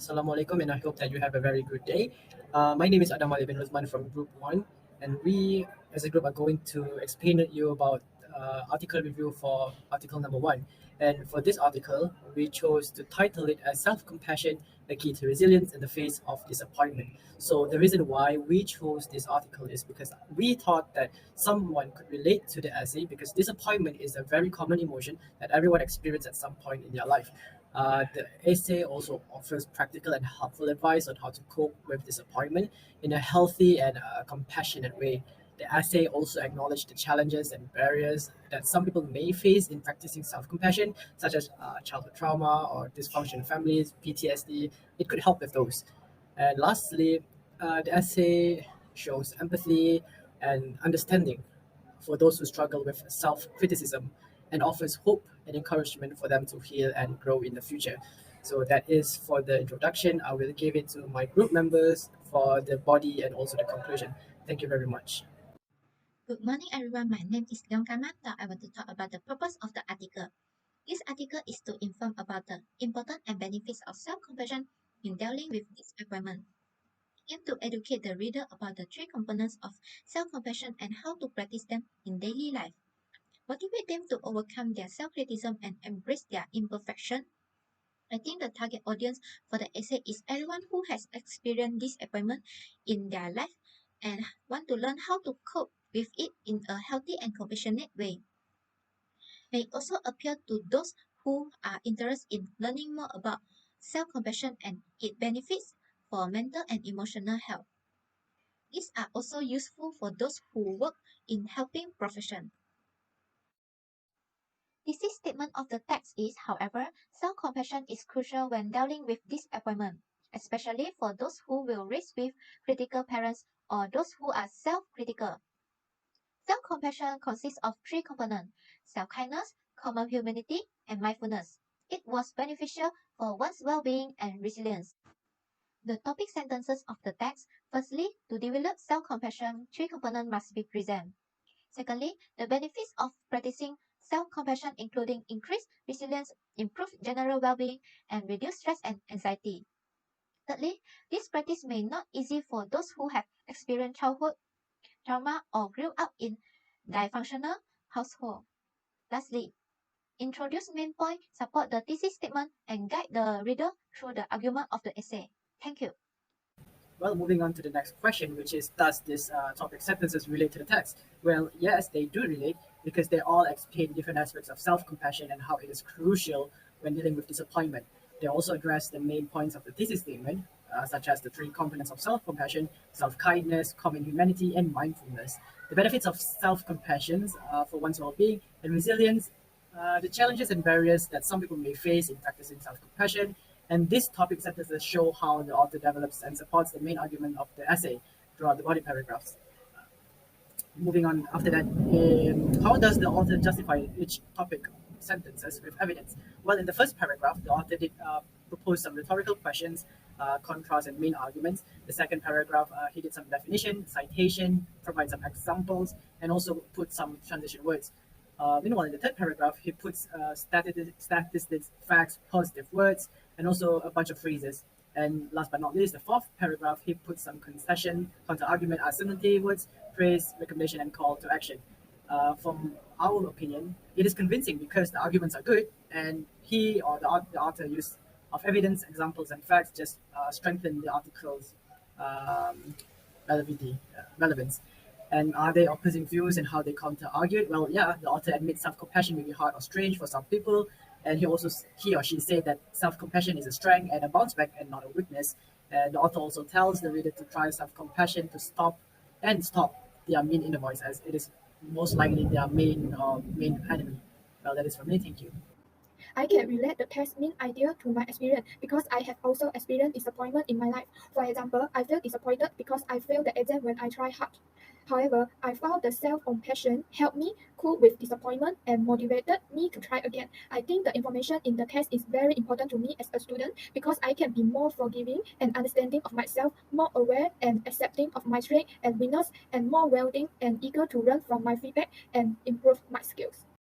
Assalamualaikum, and I hope that you have a very good day. My name is Adam Ali bin Ruzman from Group 1, and we as a group are going to explain to you about article review for article number 1. And for this article, we chose to title it as Self-Compassion, the Key to Resilience in the Face of Disappointment. So the reason why we chose this article is because we thought that someone could relate to the essay because disappointment is a very common emotion that everyone experiences at some point in their life. The essay also offers practical and helpful advice on how to cope with disappointment in a healthy and compassionate way. The essay also acknowledged the challenges and barriers that some people may face in practicing self compassion, such as childhood trauma or dysfunctional families, PTSD. It could help with those. And lastly, the essay shows empathy and understanding for those who struggle with self criticism and offers hope and encouragement for them to heal and grow in the future. So, that is for the introduction. I will give it to my group members for the body and also the conclusion. Thank you very much. Good morning, everyone. My name is Leong Kar Man. Now I want to talk about the purpose of the article. This article is to inform about the importance and benefits of self-compassion in dealing with disappointment. Aim to educate the reader about the three components of self-compassion and how to practice them in daily life. Motivate them to overcome their self-criticism and embrace their imperfection. I think the target audience for the essay is everyone who has experienced disappointment in their life and want to learn how to cope with it in a healthy and compassionate way. May also appeal to those who are interested in learning more about self-compassion and its benefits for mental and emotional health. These are also useful for those who work in helping profession. The thesis statement of the text is, however, self-compassion is crucial when dealing with disappointment, especially for those who will raise with critical parents or those who are self-critical. Self-compassion consists of three components: self-kindness, common humanity, and mindfulness. It was beneficial for one's well-being and resilience. The topic sentences of the text: firstly, to develop self-compassion, three components must be present. Secondly, the benefits of practicing self-compassion including increased resilience, improved general well-being, and reduced stress and anxiety. Thirdly, this practice may not easy for those who have experienced childhood trauma or grew up in dysfunctional household. Lastly, introduce main point, support the thesis statement, and guide the reader through the argument of the essay. Thank you. Well, moving on to the next question, which is, does this topic sentences relate to the text? Well, yes, they do relate because they all explain different aspects of self-compassion and how it is crucial when dealing with disappointment. They also address the main points of the thesis statement, such as the three components of self-compassion: self-kindness, common humanity, and mindfulness. The benefits of self-compassion for one's well-being and resilience, the challenges and barriers that some people may face in practicing self-compassion, and this topic sentences show how the author develops and supports the main argument of the essay throughout the body paragraphs. Moving on after that, how does the author justify each topic sentences with evidence? Well, in the first paragraph, the author did propose some rhetorical questions, contrast, and main arguments. The second paragraph, he did some definition, citation, provide some examples, and also put some transition words. Meanwhile, in the third paragraph, he puts statistics, facts, positive words, and also a bunch of phrases. And last but not least, the fourth paragraph, he puts some concession, counter-argument, alternative words, praise, recommendation, and call to action. From our opinion, it is convincing because the arguments are good, and he or the author use of evidence, examples, and facts just strengthen the article's um, relevance. And are they opposing views and how they counter argued? Well, yeah, the author admits self-compassion may be hard or strange for some people, and he or she said that self-compassion is a strength and a bounce back and not a weakness. And the author also tells the reader to try self-compassion to stop their mean inner voice, as it is most likely their main enemy. Well, that is from me. Thank you. I can relate the test mean idea to my experience because I have also experienced disappointment in my life. For example, I feel disappointed because I failed the exam when I try hard. However, I found the self-compassion helped me cope with disappointment and motivated me to try again. I think the information in the test is very important to me as a student because I can be more forgiving and understanding of myself, more aware and accepting of my strengths and weakness, and more willing and eager to learn from my feedback and improve my skills.